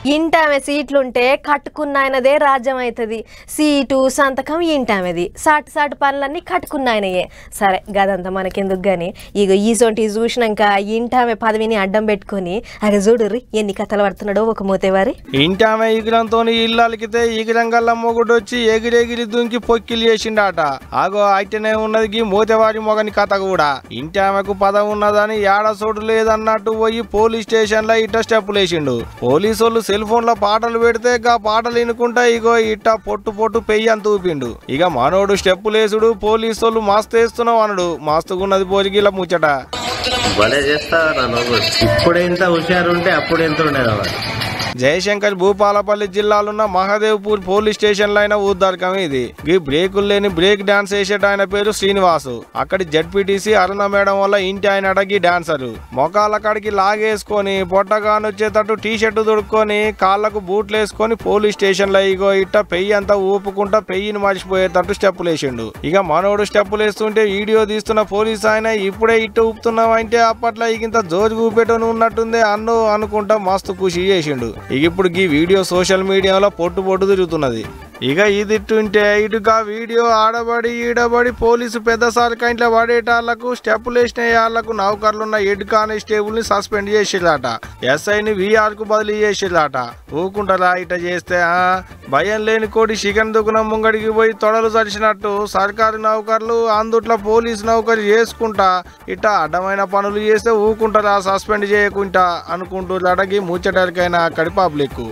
ఇంటామె సీట్లుంటే కట్టుకున్నాయనదే రాజ్యం అవుతుంది. సీటు సంతకం ఇంటామెది. సాటి పనులన్నీ కట్టుకున్నాయనయే. సరే గదంతా మనకెందుకు గాని ఇక ఈసొంటి చూసినాక ఇంటామె పదవిని అడ్డం పెట్టుకొని అగ చూడుర్రి ఎన్ని కథలు పడుతున్నాడో ఒక మోతేవారి. ఇంటామె ఈగిరంతో ఇల్లు అలికితే ఈగిరంగల్ల మొగుడు వచ్చి ఎగిరెగిరి దుంకి పొక్కిలు చేసిండాట. ఆగో అయితేనే ఉన్నది మోతేవారి మొగని కథ కూడా. ఇంటామెకు పదవి ఉన్నదని ఏడసోడు లేదన్నట్టు పోయి పోలీస్ స్టేషన్ లో ఇట్ట స్టెప్పులు వేసిండు. పోలీసు వాళ్ళు సెల్ ఫోన్ లో పాటలు పెడితే గా పాటలు వినుకుంటా ఇగో ఇట్ట పొట్టు పెయ్యి అంత ఊపిండు. ఇక మనోడు స్టెప్పులేసుడు పోలీసు వాళ్ళు మస్తు వేస్తున్నావు అనుడు. మస్తుగున్నది పోరిగిలా ముచ్చట. భలే చేస్తావా నువ్వు. ఇప్పుడెంత హుషారుంటే అప్పుడు ఎంత ఉండేదా. జయశంకర్ భూపాలపల్లి జిల్లాలున్న మహాదేవ్పూర్ పోలీస్ స్టేషన్ లో అయిన ఊద్దరకం ఇది. ఈ బ్రేకులు లేని బ్రేక్ డాన్స్ వేసేట ఆయన పేరు శ్రీనివాసు. అక్కడి జడ్పీటీసీ అరుణ మేడం వల్ల ఇంటి ఆయన అడగి డాన్సరు. మొఖాల కాడికి లాగేసుకొని పొట్టగానొచ్చేటట్టు టీ షర్టు దొడుక్కొని కాళ్లకు బూట్లు వేసుకొని పోలీస్ స్టేషన్ లో ఇగో ఇట్ట పెయ్యి అంతా ఊపుకుంటా పెయ్యిని మర్చిపోయేటట్టు స్టెప్పులు వేసిండు. ఇక మనోడు స్టెప్పులు వేస్తుంటే వీడియో తీస్తున్న పోలీస్ ఆయన ఇప్పుడే ఇట్ట ఊపుతున్నావంటే అప్పట్లో ఇగింత జోరు ఊపేటోని ఉన్నట్టుందే అనుకుంటా మస్తు ఖుషి చేసిండు. ఇక ఇప్పుడు ఈ వీడియో సోషల్ మీడియాలో పొట్టు తిరుగుతున్నది. ఇక ఇది ఇట్టుంటే ఇటుగా వీడియో ఆడబడి ఈడబడి పోలీసు పెద్ద సర్కంట్లో పడేటాళ్లకు స్టెప్పులు వేసిన వాళ్లకు నౌకర్లున్న హెడ్ కానిస్టేబుల్ ని సస్పెండ్ చేసిరాట. ఎస్ఐని వీఆర్ కు బదిలీ చేసిరాట. ఊకుంటారా ఇట చేస్తే భయం లేని కోడి చికెన్ దుకాణం ముంగడికి పోయి తొడలు చరిచినట్టు సర్కారు నౌకర్లు అందుట్ల పోలీసు నౌకరు చేసుకుంటా ఇట్ట అడ్డమైన పనులు చేస్తే ఊకుంటారా సస్పెండ్ చేయకుండా అనుకుంటూ అడగి ముచ్చటరికైనా అక్కడి పబ్లిక్.